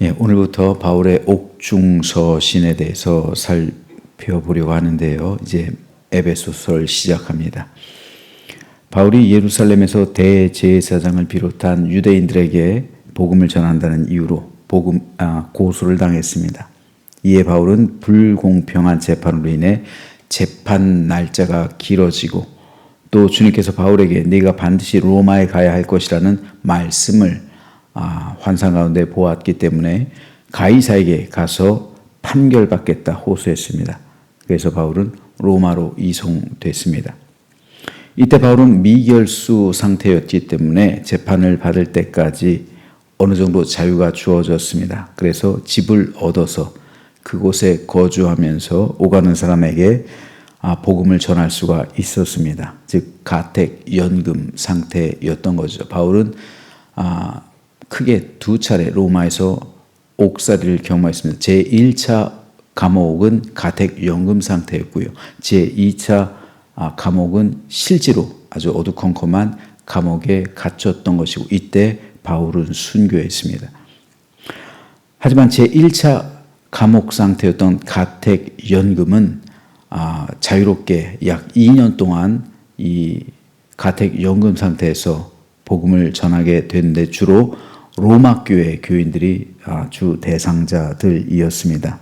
오늘부터 바울의 옥중서신에 대해서 살펴보려고 하는데요. 이제 에베소서를 시작합니다. 바울이 예루살렘에서 대제사장을 비롯한 유대인들에게 복음을 전한다는 이유로 고소를 당했습니다. 이에 바울은 불공평한 재판으로 인해 재판 날짜가 길어지고 또 주님께서 바울에게 네가 반드시 로마에 가야 할 것이라는 말씀을 환상 가운데 보았기 때문에 가이사에게 가서 판결받겠다 호소했습니다. 그래서 바울은 로마로 이송됐습니다. 이때 바울은 미결수 상태였기 때문에 재판을 받을 때까지 어느 정도 자유가 주어졌습니다. 그래서 집을 얻어서 그곳에 거주하면서 오가는 사람에게 복음을 전할 수가 있었습니다. 즉 가택 연금 상태였던 거죠. 바울은 크게 두 차례 로마에서 옥살이를 경험했습니다. 제1차 감옥은 가택연금 상태였고요. 제2차 감옥은 실제로 아주 어두컴컴한 감옥에 갇혔던 것이고 이때 바울은 순교했습니다. 하지만 제1차 감옥 상태였던 가택연금은 자유롭게 약 2년 동안 이 가택연금 상태에서 복음을 전하게 됐는데 주로 로마 교회 교인들이 주 대상자들이었습니다.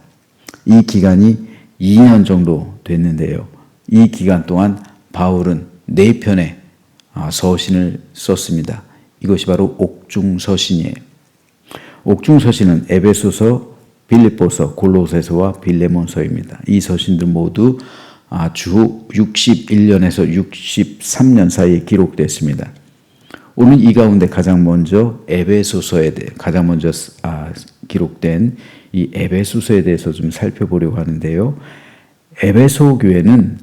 이 기간이 2년 정도 됐는데요. 이 기간 동안 바울은 4편의 서신을 썼습니다. 이것이 바로 옥중서신이에요. 옥중서신은 에베소서, 빌립보서, 골로새서와 빌레몬서입니다. 이 서신들 모두 주 61년에서 63년 사이에 기록됐습니다. 오늘 이 가운데 가장 먼저 에베소서에 대해 가장 먼저 기록된 이 에베소서에 대해서 좀 살펴보려고 하는데요. 에베소 교회는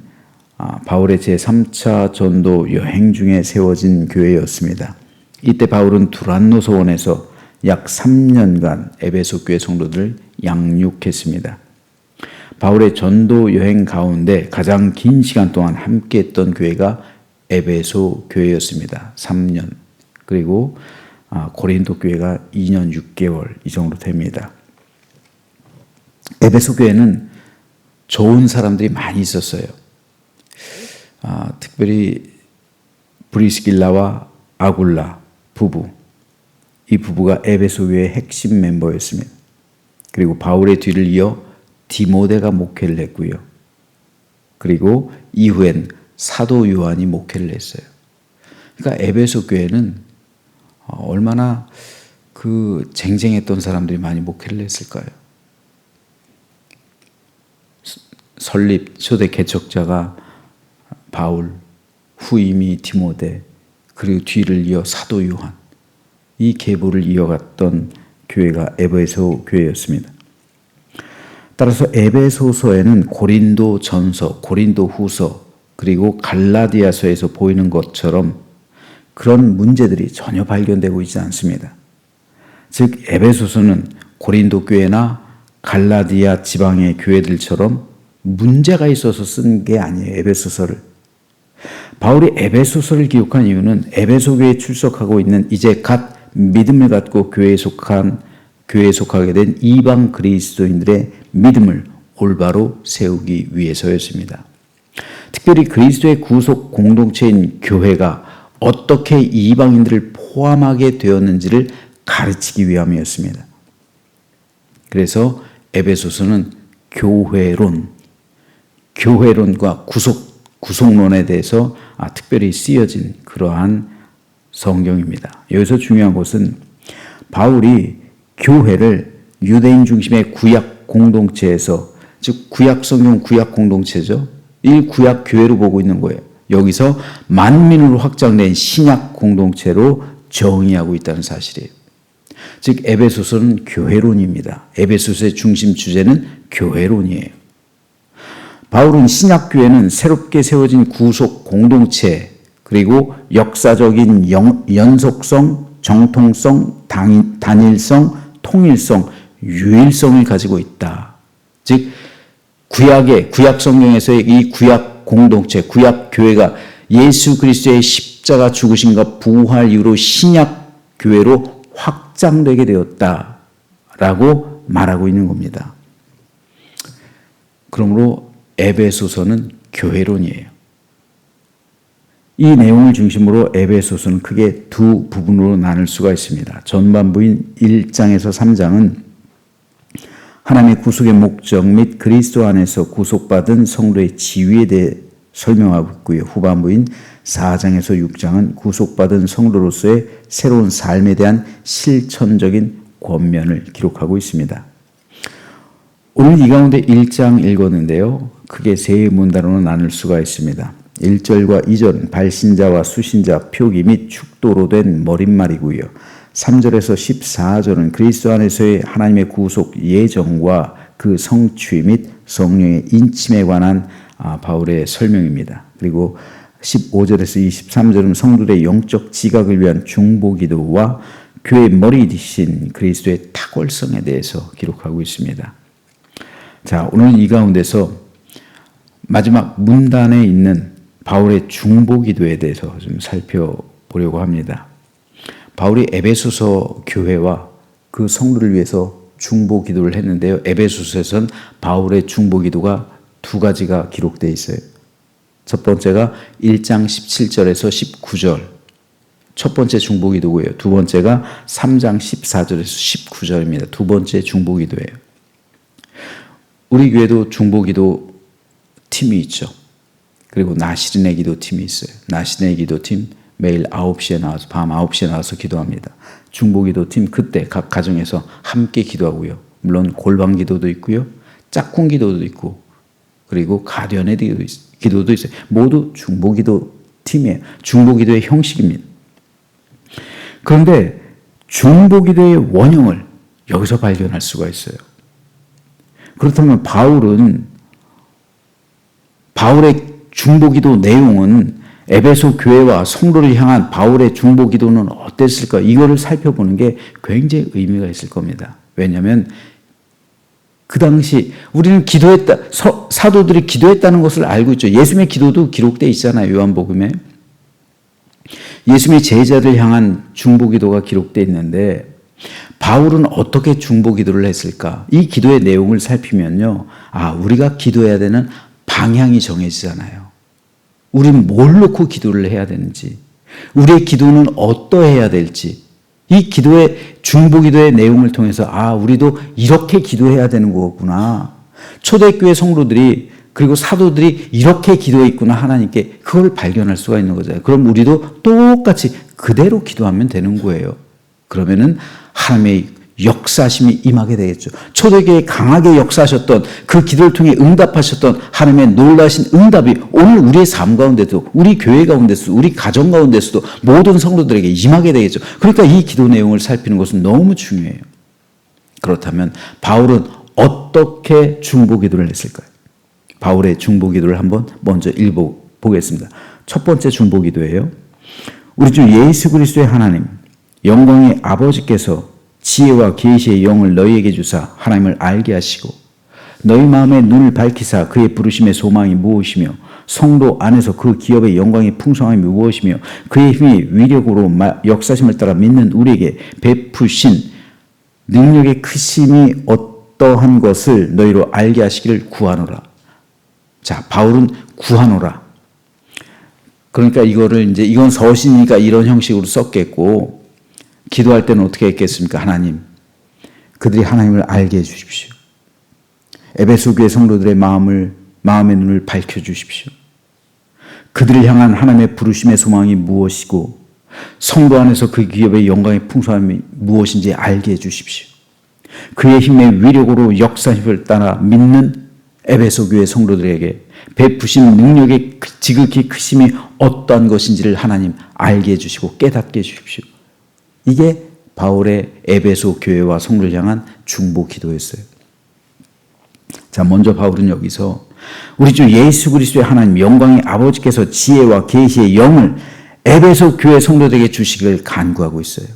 바울의 제3차 전도 여행 중에 세워진 교회였습니다. 이때 바울은 두란노 소원에서 약 3년간 에베소 교회 성도들을 양육했습니다. 바울의 전도 여행 가운데 가장 긴 시간 동안 함께했던 교회가 에베소 교회였습니다. 3년. 그리고 고린도 교회가 2년 6개월 이 정도 됩니다. 에베소 교회는 좋은 사람들이 많이 있었어요. 특별히 브리스길라와 아굴라 부부, 이 부부가 에베소 교회의 핵심 멤버였습니다. 그리고 바울의 뒤를 이어 디모데가 목회를 했고요. 그리고 이후엔 사도 요한이 목회를 했어요. 그러니까 에베소 교회는 얼마나 그 쟁쟁했던 사람들이 많이 목회를 했을까요? 설립 초대 개척자가 바울, 후임이 디모데, 그리고 뒤를 이어 사도 요한, 이 계보를 이어갔던 교회가 에베소 교회였습니다. 따라서 에베소서에는 고린도 전서, 고린도 후서, 그리고 갈라디아서에서 보이는 것처럼 그런 문제들이 전혀 발견되고 있지 않습니다. 즉 에베소서는 고린도 교회나 갈라디아 지방의 교회들처럼 문제가 있어서 쓴 게 아니에요. 에베소서를. 바울이 에베소서를 기록한 이유는 에베소 교회에 출석하고 있는 이제 갓 믿음을 갖고 교회에 속하게 된 이방 그리스도인들의 믿음을 올바로 세우기 위해서였습니다. 특별히 그리스도의 구속 공동체인 교회가 어떻게 이방인들을 포함하게 되었는지를 가르치기 위함이었습니다. 그래서 에베소서는 교회론과 구속론에 대해서 특별히 쓰여진 그러한 성경입니다. 여기서 중요한 것은 바울이 교회를 유대인 중심의 구약 공동체에서, 즉 구약 성경 구약 공동체죠. 이 구약 교회로 보고 있는 거예요. 여기서 만민으로 확장된 신약 공동체로 정의하고 있다는 사실이에요. 즉 에베소서는 교회론입니다. 에베소서의 중심 주제는 교회론이에요. 바울은 신약 교회는 새롭게 세워진 구속 공동체, 그리고 역사적인 연속성, 정통성, 단일성, 통일성, 유일성을 가지고 있다. 즉 구약 성경에서의 이 구약 공동체, 구약 교회가 예수 그리스도의 십자가 죽으심과 부활 이후로 신약 교회로 확장되게 되었다. 라고 말하고 있는 겁니다. 그러므로 에베소서는 교회론이에요. 이 내용을 중심으로 에베소서는 크게 두 부분으로 나눌 수가 있습니다. 전반부인 1장에서 3장은 하나님의 구속의 목적 및 그리스도 안에서 구속받은 성도의 지위에 대해 설명하고 있고요. 후반부인 4장에서 6장은 구속받은 성도로서의 새로운 삶에 대한 실천적인 권면을 기록하고 있습니다. 오늘 이 가운데 1장 읽었는데요. 크게 세 문단으로 나눌 수가 있습니다. 1절과 2절은 발신자와 수신자, 표기 및 축도로 된 머릿말이고요. 3절에서 14절은 그리스도 안에서의 하나님의 구속 예정과 그 성취 및 성령의 인침에 관한 바울의 설명입니다. 그리고 15절에서 23절은 성도들의 영적 지각을 위한 중보기도와 교회의 머리 되신 그리스도의 탁월성에 대해서 기록하고 있습니다. 자, 오늘 이 가운데서 마지막 문단에 있는 바울의 중보기도에 대해서 좀 살펴보려고 합니다. 바울이 에베소서 교회와 그 성도를 위해서 중보기도를 했는데요. 에베소서에서는 바울의 중보기도가 두 가지가 기록되어 있어요. 첫 번째가 1장 17절에서 19절. 첫 번째 중보기도고요. 두 번째가 3장 14절에서 19절입니다. 두 번째 중보기도예요. 우리 교회도 중보기도 팀이 있죠. 그리고 나시린의 기도팀이 있어요. 나시린의 기도팀 매일 9시에 나와서 밤 9시에 나와서 기도합니다. 중보기도팀 그때 각 가정에서 함께 기도하고요. 물론 골방 기도도 있고요. 짝꿍 기도도 있고 그리고 가련의 기도도 있어요. 모두 중보기도 팀이에요. 중보기도의 형식입니다. 그런데 중보기도의 원형을 여기서 발견할 수가 있어요. 그렇다면 바울의 중보기도 내용은 에베소 교회와 성도를 향한 바울의 중보기도는 어땠을까? 이거를 살펴보는 게 굉장히 의미가 있을 겁니다. 왜냐하면 그 당시 우리는 기도했다, 사도들이 기도했다는 것을 알고 있죠. 예수님의 기도도 기록되어 있잖아요. 요한복음에. 예수님의 제자들 향한 중보기도가 기록되어 있는데 바울은 어떻게 중보기도를 했을까? 이 기도의 내용을 살피면요. 우리가 기도해야 되는 방향이 정해지잖아요. 우리는 뭘 놓고 기도를 해야 되는지, 우리의 기도는 어떠해야 될지, 이 기도의 중보기도의 내용을 통해서 우리도 이렇게 기도해야 되는 거구나. 초대교회 성도들이 그리고 사도들이 이렇게 기도했구나 하나님께 그걸 발견할 수가 있는 거잖아요. 그럼 우리도 똑같이 그대로 기도하면 되는 거예요. 그러면은 하나님의 역사심이 임하게 되겠죠. 초대교회에 강하게 역사하셨던 그 기도를 통해 응답하셨던 하나님의 놀라신 응답이 오늘 우리의 삶 가운데도 우리 교회 가운데서도 우리 가정 가운데서도 모든 성도들에게 임하게 되겠죠. 그러니까 이 기도 내용을 살피는 것은 너무 중요해요. 그렇다면 바울은 어떻게 중보기도를 했을까요? 바울의 중보기도를 한번 먼저 읽어보겠습니다. 첫 번째 중보기도예요. 우리 주 예수 그리스도의 하나님 영광의 아버지께서 지혜와 계시의 영을 너희에게 주사 하나님을 알게 하시고 너희 마음의 눈을 밝히사 그의 부르심의 소망이 무엇이며 성도 안에서 그 기업의 영광의 풍성함이 무엇이며 그의 힘이 위력으로 역사심을 따라 믿는 우리에게 베푸신 능력의 크심이 어떠한 것을 너희로 알게 하시기를 구하노라. 자, 바울은 구하노라. 그러니까 이건 서신이니까 이런 형식으로 썼겠고 기도할 때는 어떻게 했겠습니까? 하나님, 그들이 하나님을 알게 해주십시오. 에베소 교회 성도들의 마음의 눈을 밝혀주십시오. 그들을 향한 하나님의 부르심의 소망이 무엇이고 성도 안에서 그 기업의 영광의 풍성함이 무엇인지 알게 해주십시오. 그의 힘의 위력으로 역사심을 따라 믿는 에베소 교회 성도들에게 베푸신 능력의 지극히 크심이 어떠한 것인지를 하나님 알게 해주시고 깨닫게 해주십시오. 이게 바울의 에베소 교회와 성도를 향한 중보 기도였어요. 자, 먼저 바울은 여기서 우리 주 예수 그리스도의 하나님 영광의 아버지께서 지혜와 계시의 영을 에베소 교회 성도들에게 주시기를 간구하고 있어요.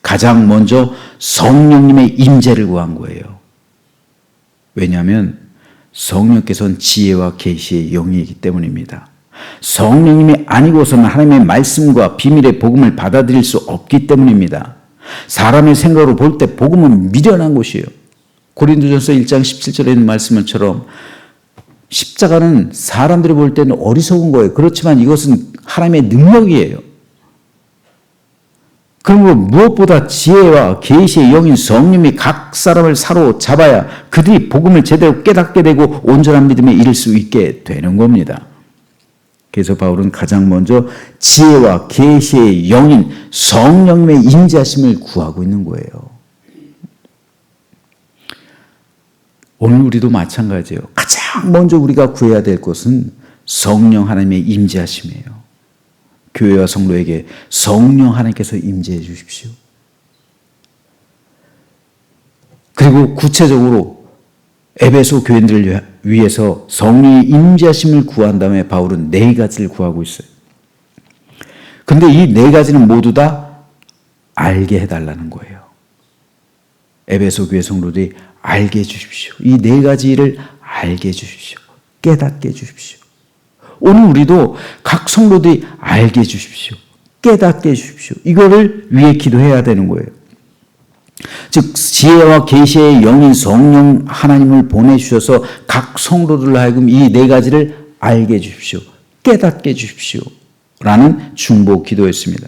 가장 먼저 성령님의 임재를 구한 거예요. 왜냐하면 성령께서는 지혜와 계시의 영이기 때문입니다. 성령님이 아니고서는 하나님의 말씀과 비밀의 복음을 받아들일 수 없기 때문입니다. 사람의 생각으로 볼 때 복음은 미련한 것이에요. 고린도전서 1장 17절에 있는 말씀처럼 십자가는 사람들이 볼 때는 어리석은 거예요. 그렇지만 이것은 하나님의 능력이에요. 그리고 무엇보다 지혜와 계시의 영인 성령이 각 사람을 사로잡아야 그들이 복음을 제대로 깨닫게 되고 온전한 믿음에 이를 수 있게 되는 겁니다. 그래서 바울은 가장 먼저 지혜와 계시의 영인 성령님의 임재하심을 구하고 있는 거예요. 오늘 우리도 마찬가지예요. 가장 먼저 우리가 구해야 될 것은 성령 하나님의 임재하심이에요. 교회와 성도에게 성령 하나님께서 임재해 주십시오. 그리고 구체적으로 에베소 교인들을 위해서 성령의 임재하심을 구한 다음에 바울은 4가지를 구하고 있어요. 근데 이 4가지는 모두 다 알게 해달라는 거예요. 에베소 교회 성도들이 알게 해주십시오. 이 4가지를 알게 해주십시오. 깨닫게 해주십시오. 오늘 우리도 각 성도들이 알게 해주십시오. 깨닫게 해주십시오. 이거를 위해 기도해야 되는 거예요. 즉 지혜와 계시의 영인 성령 하나님을 보내주셔서 각 성도들로 하여금 이 4가지를 알게 해주십시오. 깨닫게 해주십시오. 라는 중보 기도였습니다.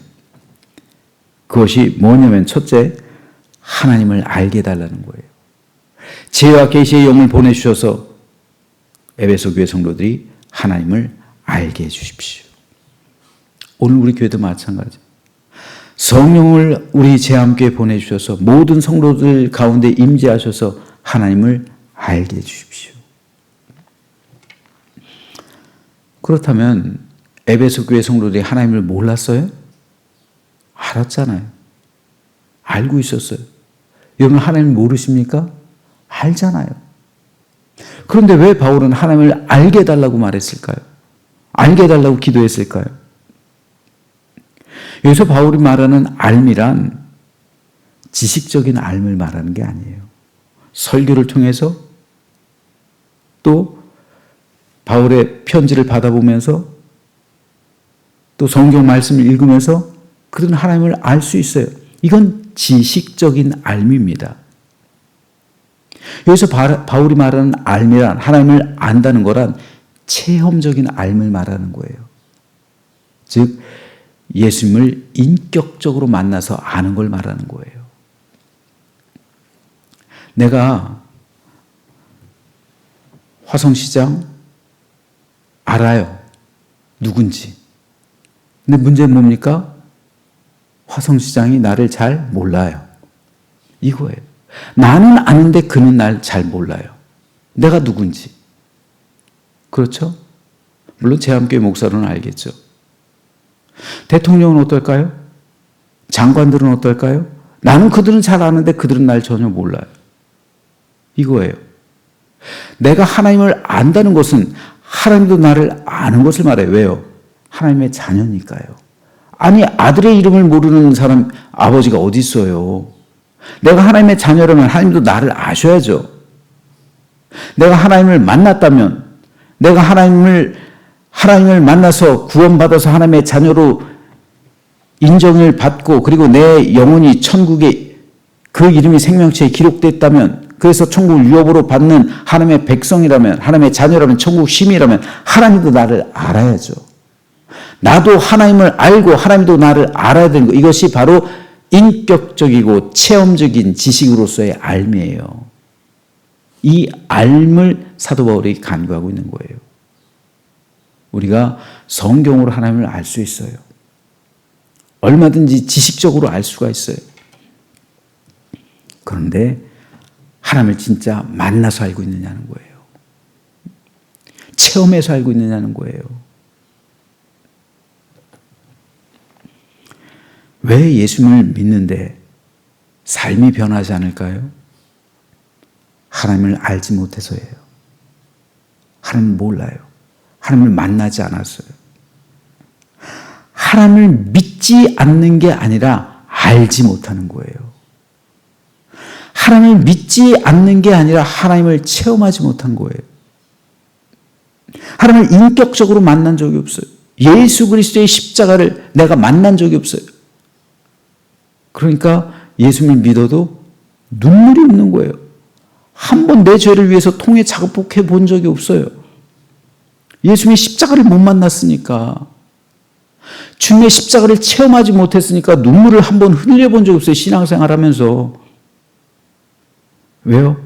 그것이 뭐냐면 첫째, 하나님을 알게 해달라는 거예요. 지혜와 계시의 영을 보내주셔서 에베소 교회 성도들이 하나님을 알게 해주십시오. 오늘 우리 교회도 마찬가지. 성령을 우리 제함교회에 보내주셔서 모든 성도들 가운데 임재하셔서 하나님을 알게 해주십시오. 그렇다면 에베소 교회 성도들이 하나님을 몰랐어요? 알았잖아요. 알고 있었어요. 여러분 하나님 모르십니까? 알잖아요. 그런데 왜 바울은 하나님을 알게 해달라고 말했을까요? 알게 해달라고 기도했을까요? 여기서 바울이 말하는 알미란 지식적인 알을 말하는 게 아니에요. 설교를 통해서 또 바울의 편지를 받아보면서 또 성경 말씀을 읽으면서 그런 하나님을 알 수 있어요. 이건 지식적인 알미입니다. 여기서 바울이 말하는 알미란 하나님을 안다는 거란 체험적인 알을 말하는 거예요. 즉 예수님을 인격적으로 만나서 아는 걸 말하는 거예요. 내가 화성시장 알아요. 누군지. 근데 문제는 뭡니까? 화성시장이 나를 잘 몰라요. 이거예요. 나는 아는데 그는 날 잘 몰라요. 내가 누군지. 그렇죠? 물론 제함교회 목사로는 알겠죠. 대통령은 어떨까요? 장관들은 어떨까요? 나는 그들은 잘 아는데 그들은 날 전혀 몰라요. 이거예요. 내가 하나님을 안다는 것은 하나님도 나를 아는 것을 말해요. 왜요? 하나님의 자녀니까요. 아니 아들의 이름을 모르는 사람 아버지가 어디 있어요? 내가 하나님의 자녀라면 하나님도 나를 아셔야죠. 내가 하나님을 만났다면 내가 하나님을 만나서 구원받아서 하나님의 자녀로 인정을 받고 그리고 내 영혼이 천국에 그 이름이 생명체에 기록됐다면 그래서 천국 유업으로 받는 하나님의 백성이라면 하나님의 자녀라면 천국 시민이라면 하나님도 나를 알아야죠. 나도 하나님을 알고 하나님도 나를 알아야 되는 것 이것이 바로 인격적이고 체험적인 지식으로서의 알미예요. 이 알을 사도 바울이 간구하고 있는 거예요. 우리가 성경으로 하나님을 알 수 있어요. 얼마든지 지식적으로 알 수가 있어요. 그런데 하나님을 진짜 만나서 알고 있느냐는 거예요. 체험해서 알고 있느냐는 거예요. 왜 예수님을 믿는데 삶이 변하지 않을까요? 하나님을 알지 못해서예요. 하나님을 몰라요. 하나님을 만나지 않았어요. 하나님을 믿지 않는 게 아니라 알지 못하는 거예요. 하나님을 믿지 않는 게 아니라 하나님을 체험하지 못한 거예요. 하나님을 인격적으로 만난 적이 없어요. 예수 그리스도의 십자가를 내가 만난 적이 없어요. 그러니까 예수님을 믿어도 눈물이 없는 거예요. 한 번 내 죄를 위해서 통에 작업해 본 적이 없어요. 예수님의 십자가를 못 만났으니까, 주님의 십자가를 체험하지 못했으니까 눈물을 한 번 흘려본 적이 없어요. 신앙생활 하면서. 왜요?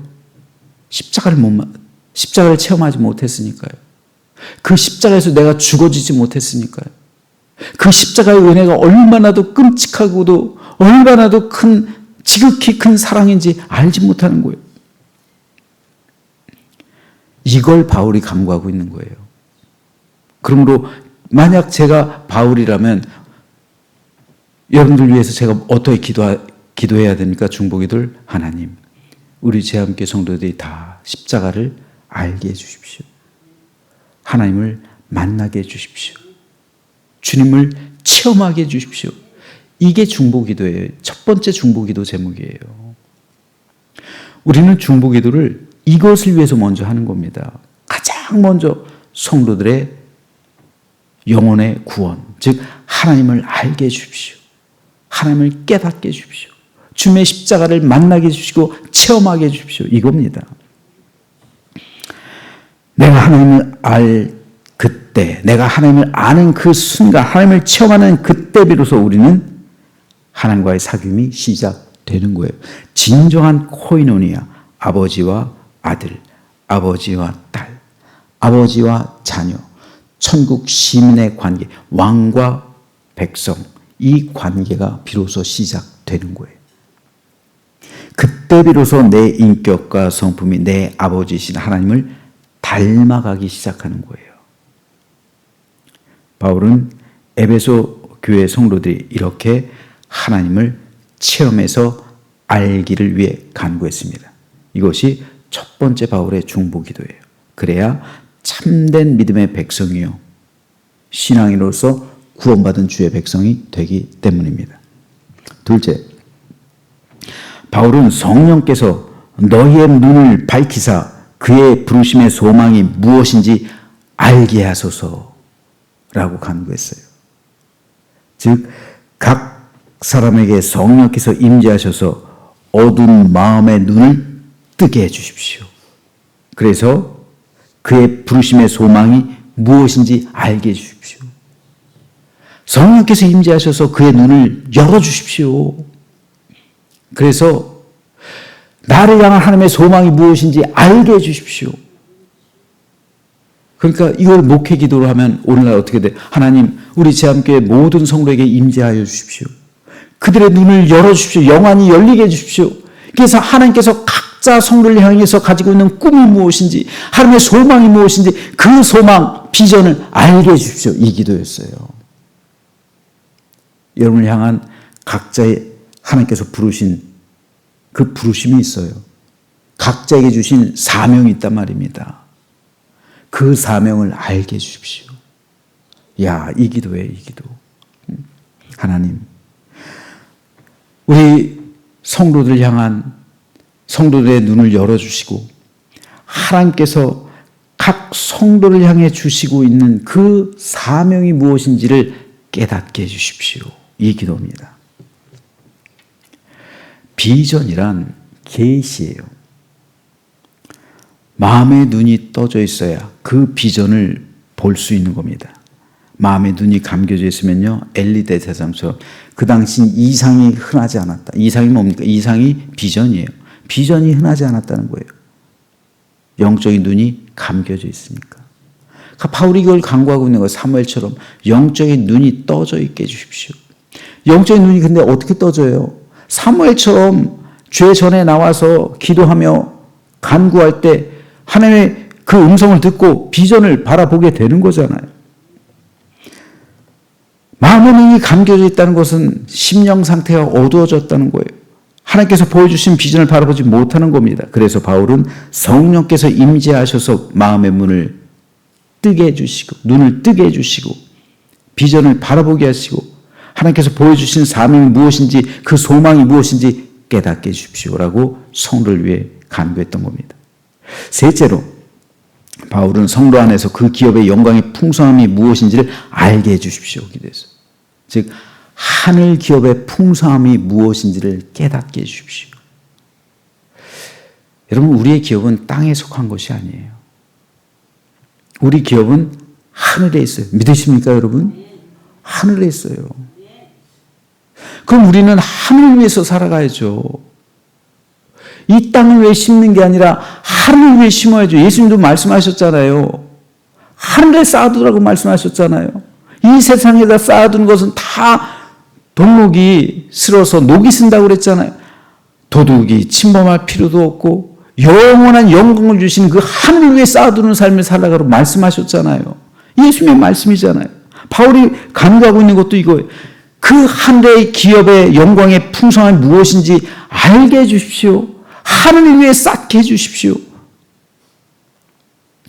십자가를 체험하지 못했으니까요. 그 십자가에서 내가 죽어지지 못했으니까요. 그 십자가의 은혜가 얼마나도 끔찍하고도 얼마나도 지극히 큰 사랑인지 알지 못하는 거예요. 이걸 바울이 간구하고 있는 거예요. 그러므로 만약 제가 바울이라면 여러분들 위해서 제가 어떻게 기도해야 됩니까? 중보기도를, 하나님, 우리 제함교회 성도들이 다 십자가를 알게 해주십시오. 하나님을 만나게 해주십시오. 주님을 체험하게 해주십시오. 이게 중보기도예요. 첫 번째 중보기도 제목이에요. 우리는 중보기도를 이것을 위해서 먼저 하는 겁니다. 가장 먼저 성도들의 영혼의 구원, 즉 하나님을 알게 해주십시오. 하나님을 깨닫게 해주십시오. 주님의 십자가를 만나게 해주시고 체험하게 해주십시오. 이겁니다. 내가 하나님을 그때, 내가 하나님을 아는 그 순간, 하나님을 체험하는 그때 비로소 우리는 하나님과의 사귐이 시작되는 거예요. 진정한 코이노니아, 아버지와 아들, 아버지와 딸, 아버지와 자녀, 천국 시민의 관계, 왕과 백성, 이 관계가 비로소 시작되는 거예요. 그때 비로소 내 인격과 성품이 내 아버지이신 하나님을 닮아가기 시작하는 거예요. 바울은 에베소 교회 성도들이 이렇게 하나님을 체험해서 알기를 위해 간구했습니다. 이것이 첫 번째 바울의 중보기도예요. 그래야 참된 믿음의 백성이요, 신앙인으로서 구원받은 주의 백성이 되기 때문입니다. 둘째, 바울은 성령께서 너희의 눈을 밝히사 그의 부르심의 소망이 무엇인지 알게 하소서라고 간구했어요. 즉, 각 사람에게 성령께서 임재하셔서 어두운 마음의 눈을 뜨게 해주십시오. 그래서 그의 부르심의 소망이 무엇인지 알게 해주십시오. 성령께서 임재하셔서 그의 눈을 열어주십시오. 그래서 나를 향한 하나님의 소망이 무엇인지 알게 해주십시오. 그러니까 이걸 목회 기도로 하면 오늘날 어떻게 돼? 하나님, 우리 제함교회 모든 성도에게 임재하여 주십시오. 그들의 눈을 열어주십시오. 영안이 열리게 해주십시오. 그래서 하나님께서 각자 성도를 향해서 가지고 있는 꿈이 무엇인지, 하나님의 소망이 무엇인지 그 소망, 비전을 알게 해주십시오. 이 기도였어요. 여러분을 향한 각자의 하나님께서 부르신 그 부르심이 있어요. 각자에게 주신 사명이 있단 말입니다. 그 사명을 알게 해주십시오. 야, 이 기도예요, 이 기도. 하나님, 우리 성도들 향한 성도들의 눈을 열어주시고 하나님께서 각 성도를 향해 주시고 있는 그 사명이 무엇인지를 깨닫게 해주십시오. 이 기도입니다. 비전이란 계시예요. 마음의 눈이 떠져 있어야 그 비전을 볼 수 있는 겁니다. 마음의 눈이 감겨져 있으면요, 엘리 대제사장처럼 그 당시 이상이 흔하지 않았다. 이상이 뭡니까? 이상이 비전이에요. 비전이 흔하지 않았다는 거예요. 영적인 눈이 감겨져 있으니까. 그러니까 바울이 이걸 간구하고 있는 거예요. 사무엘처럼 영적인 눈이 떠져 있게 해주십시오. 영적인 눈이 근데 어떻게 떠져요? 사무엘처럼 죄 전에 나와서 기도하며 간구할 때 하나님의 그 음성을 듣고 비전을 바라보게 되는 거잖아요. 마음의 눈이 감겨져 있다는 것은 심령 상태가 어두워졌다는 거예요. 하나님께서 보여주신 비전을 바라보지 못하는 겁니다. 그래서 바울은 성령께서 임재하셔서 마음의 문을 뜨게 해주시고, 눈을 뜨게 해주시고, 비전을 바라보게 하시고, 하나님께서 보여주신 사명이 무엇인지, 그 소망이 무엇인지 깨닫게 해주십시오라고 성도를 위해 간구했던 겁니다. 셋째로, 바울은 성도 안에서 그 기업의 영광의 풍성함이 무엇인지를 알게 해주십시오. 기도해서. 즉, 하늘 기업의 풍성함이 무엇인지를 깨닫게 해주십시오. 여러분, 우리의 기업은 땅에 속한 것이 아니에요. 우리 기업은 하늘에 있어요. 믿으십니까, 여러분? 하늘에 있어요. 그럼 우리는 하늘을 위해서 살아가야죠. 이 땅을 위해 심는 게 아니라 하늘을 위해 심어야죠. 예수님도 말씀하셨잖아요. 하늘에 쌓아두라고 말씀하셨잖아요. 이 세상에다 쌓아두는 것은 다 돌목이 쓸어서 녹이 쓴다고 그랬잖아요. 도둑이 침범할 필요도 없고 영원한 영광을 주시는 그 하늘을 위해 쌓아두는 삶을 살아가라고 말씀하셨잖아요. 예수님의 말씀이잖아요. 바울이 간구하고 있는 것도 이거예요. 그 하늘의 기업의 영광의 풍성함이 무엇인지 알게 해주십시오. 하늘을 위해 쌓게 해주십시오.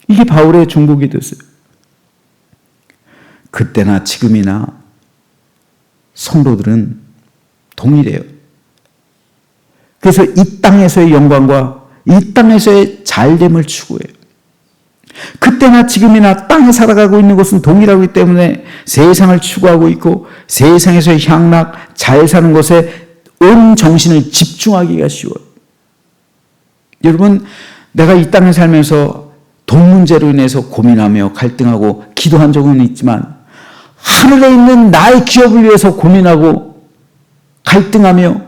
이게 바울의 중보기 됐어요. 그때나 지금이나 성도들은 동일해요. 그래서 이 땅에서의 영광과 이 땅에서의 잘됨을 추구해요. 그때나 지금이나 땅에 살아가고 있는 것은 동일하기 때문에 세상을 추구하고 있고 세상에서의 향락, 잘 사는 것에 온 정신을 집중하기가 쉬워요. 여러분, 내가 이 땅에 살면서 돈 문제로 인해서 고민하며 갈등하고 기도한 적은 있지만 하늘에 있는 나의 기업을 위해서 고민하고 갈등하며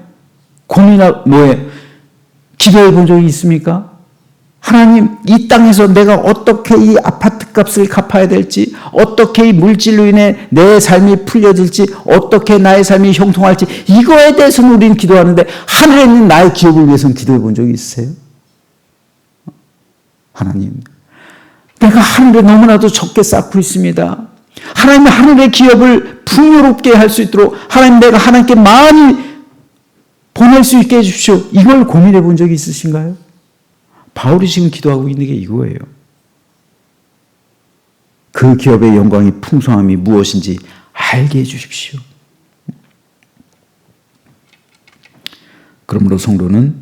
기도해 본 적이 있습니까? 하나님, 이 땅에서 내가 어떻게 이 아파트 값을 갚아야 될지, 어떻게 이 물질로 인해 내 삶이 풀려질지, 어떻게 나의 삶이 형통할지, 이거에 대해서는 우리는 기도하는데 하늘에 있는 나의 기업을 위해서는 기도해 본 적이 있으세요? 하나님, 내가 하늘에 너무나도 적게 쌓고 있습니다. 하나님, 하늘의 기업을 풍요롭게 할 수 있도록 하나님, 내가 하나님께 많이 보낼 수 있게 해주십시오. 이걸 고민해 본 적이 있으신가요? 바울이 지금 기도하고 있는 게 이거예요. 그 기업의 영광이 풍성함이 무엇인지 알게 해주십시오. 그러므로 성도는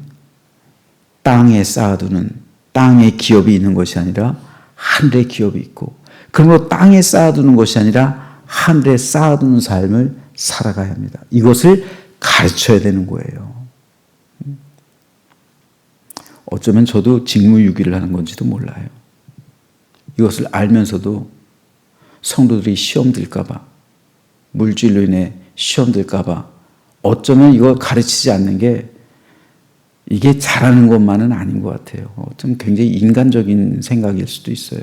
땅에 쌓아두는 땅의 기업이 있는 것이 아니라 하늘의 기업이 있고, 그러므로 땅에 쌓아두는 것이 아니라 하늘에 쌓아두는 삶을 살아가야 합니다. 이것을 가르쳐야 되는 거예요. 어쩌면 저도 직무유기를 하는 건지도 몰라요. 이것을 알면서도 성도들이 시험 들까봐, 물질로 인해 시험 들까봐 어쩌면 이거 가르치지 않는 게 이게 잘하는 것만은 아닌 것 같아요. 좀 굉장히 인간적인 생각일 수도 있어요.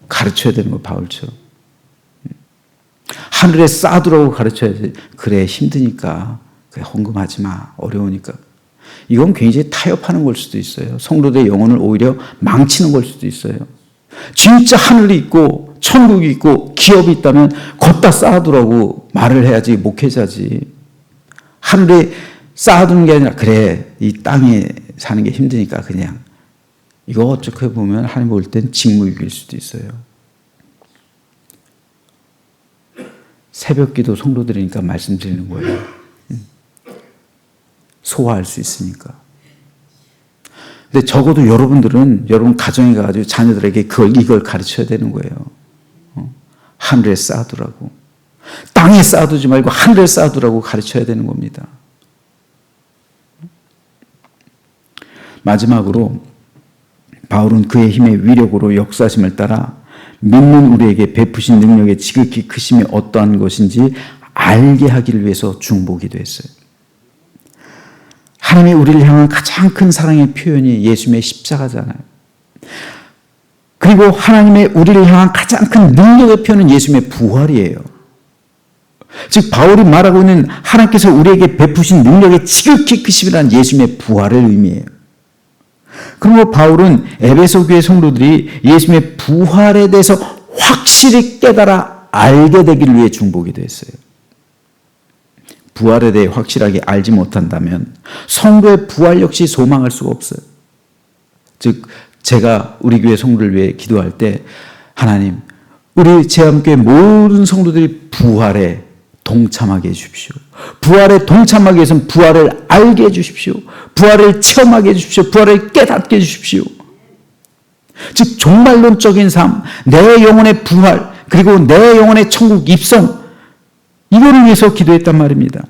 가르쳐야 되는 거 바울처럼. 하늘에 쌓아두라고 가르쳐야지. 그래, 힘드니까. 그래, 헌금하지 마. 어려우니까. 이건 굉장히 타협하는 걸 수도 있어요. 성도들의 영혼을 오히려 망치는 걸 수도 있어요. 진짜 하늘이 있고 천국이 있고 기업이 있다면 걷다 쌓아두라고 말을 해야지 목회자지. 하늘에 쌓아두는 게 아니라 그래, 이 땅에 사는 게 힘드니까 그냥. 이거 어떻게 보면 하나님 볼 땐 직무유기일 수도 있어요. 새벽기도 성도들이니까 말씀드리는 거예요. 소화할 수 있으니까. 근데 적어도 여러분들은 여러분 가정에 가가지고 자녀들에게 이걸 가르쳐야 되는 거예요. 하늘에 쌓아두라고. 땅에 쌓아두지 말고 하늘에 쌓아두라고 가르쳐야 되는 겁니다. 마지막으로 바울은 그의 힘의 위력으로 역사심을 따라 믿는 우리에게 베푸신 능력의 지극히 크심이 어떠한 것인지 알게 하기를 위해서 중보기도 했어요. 하나님이 우리를 향한 가장 큰 사랑의 표현이 예수님의 십자가잖아요. 그리고 하나님의 우리를 향한 가장 큰 능력의 표현은 예수님의 부활이에요. 즉 바울이 말하고 있는 하나님께서 우리에게 베푸신 능력의 지극히 크심이라는 예수님의 부활을 의미해요. 그리고 바울은 에베소 교회 성도들이 예수님의 부활에 대해서 확실히 깨달아 알게 되기를 위해 중보기도 했어요. 부활에 대해 확실하게 알지 못한다면 성도의 부활 역시 소망할 수가 없어요. 즉 제가 우리 교회 성도를 위해 기도할 때 하나님, 우리 제암교회 모든 성도들이 부활에 동참하게 해주십시오. 부활에 동참하기 위해서는 부활을 알게 해주십시오. 부활을 체험하게 해주십시오. 부활을 깨닫게 해주십시오. 즉 종말론적인 삶, 내 영혼의 부활, 그리고 내 영혼의 천국 입성, 이 모든 것들이 다 예수님의 부활에 이거를 위해서 기도했단 말입니다.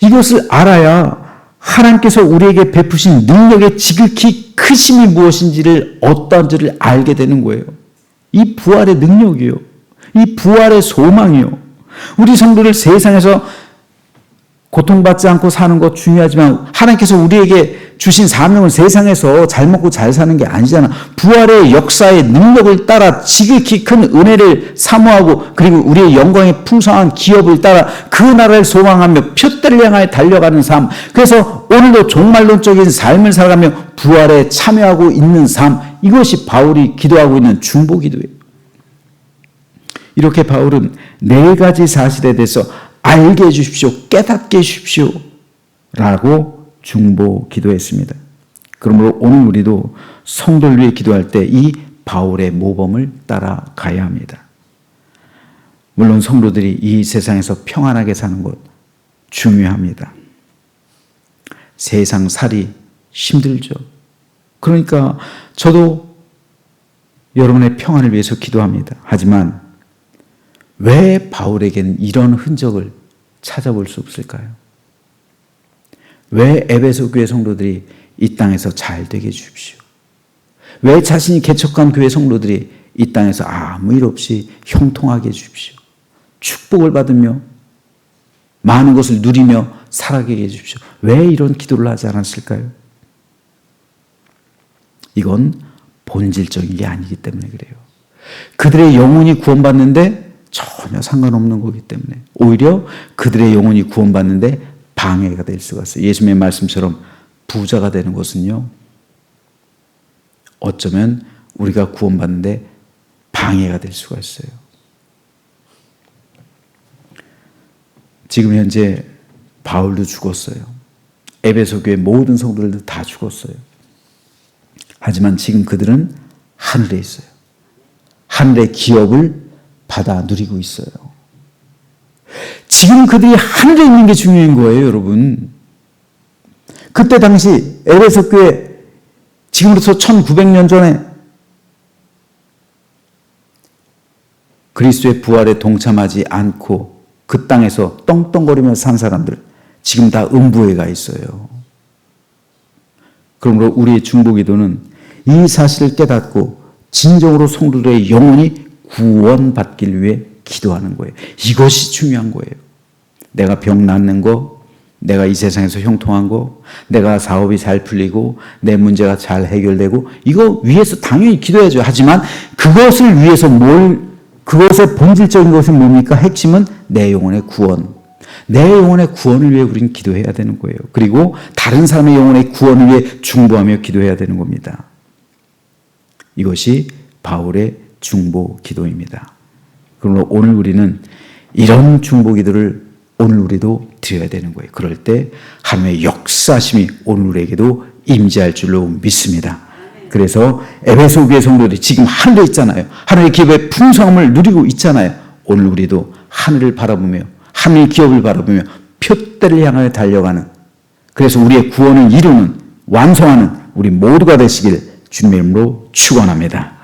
이것을 알아야 하나님께서 우리에게 베푸신 능력의 지극히 크심이 무엇인지를 어떤지를 알게 되는 거예요. 이 부활의 능력이요. 이 부활의 소망이요. 우리 성도를 세상에서 고통받지 않고 사는 것 중요하지만 하나님께서 우리에게 주신 사명은 세상에서 잘 먹고 잘 사는 게 아니잖아. 부활의 역사의 능력을 따라 지극히 큰 은혜를 사모하고 그리고 우리의 영광의 풍성한 기업을 따라 그 나라를 소망하며 표대를 향하여 달려가는 삶. 그래서 오늘도 종말론적인 삶을 살아가며 부활에 참여하고 있는 삶. 이것이 바울이 기도하고 있는 중보기도예요. 이렇게 바울은 네 가지 사실에 대해서 알게 해주십시오. 깨닫게 해주십시오. 라고 중보 기도했습니다. 그러므로 오늘 우리도 성도를 위해 기도할 때 이 바울의 모범을 따라가야 합니다. 물론 성도들이 이 세상에서 평안하게 사는 것 중요합니다. 세상 살이 힘들죠. 그러니까 저도 여러분의 평안을 위해서 기도합니다. 하지만 왜 바울에게는 이런 흔적을 찾아볼 수 없을까요? 왜 에베소 교회 성도들이 이 땅에서 잘 되게 해주십시오? 왜 자신이 개척한 교회 성도들이 이 땅에서 아무 일 없이 형통하게 해주십시오? 축복을 받으며 많은 것을 누리며 살아가게 해주십시오. 왜 이런 기도를 하지 않았을까요? 이건 본질적인 게 아니기 때문에 그래요. 그들의 영혼이 구원받는데 전혀 상관없는 거기 때문에 오히려 그들의 영혼이 구원받는데 방해가 될 수가 있어요. 예수님의 말씀처럼 부자가 되는 것은요, 어쩌면 우리가 구원받는데 방해가 될 수가 있어요. 지금 현재 바울도 죽었어요. 에베소 교회 모든 성도들도 다 죽었어요. 하지만 지금 그들은 하늘에 있어요. 하늘의 기업을 받아 누리고 있어요. 지금 그들이 하늘에 있는 게 중요한 거예요, 여러분. 그때 당시 에베소 교회 지금으로부터 1900년 전에 그리스도의 부활에 동참하지 않고 그 땅에서 떵떵거리며 산 사람들 지금 다 음부에 가 있어요. 그러므로 우리의 중보기도는 이 사실을 깨닫고 진정으로 성도들의 영혼이 구원받기를 위해 기도하는 거예요. 이것이 중요한 거예요. 내가 병 낫는 거, 내가 이 세상에서 형통한 거, 내가 사업이 잘 풀리고 내 문제가 잘 해결되고 이거 위해서 당연히 기도해야죠. 하지만 그것을 위해서 그것의 본질적인 것은 뭡니까? 핵심은 내 영혼의 구원. 내 영혼의 구원을 위해 우리는 기도해야 되는 거예요. 그리고 다른 사람의 영혼의 구원을 위해 중보하며 기도해야 되는 겁니다. 이것이 바울의 중보 기도입니다. 그러므로 오늘 우리는 이런 중보 기도를 오늘 우리도 드려야 되는 거예요. 그럴 때 하나님의 역사심이 오늘 우리에게도 임재할 줄로 믿습니다. 그래서 에베소 교회 성도들이 지금 하늘에 있잖아요. 하늘의 기업의 풍성함을 누리고 있잖아요. 오늘 우리도 하늘을 바라보며 하늘의 기업을 바라보며 표대를 향하여 달려가는, 그래서 우리의 구원을 이루는 완성하는 우리 모두가 되시길 주님의 이름으로 축원합니다.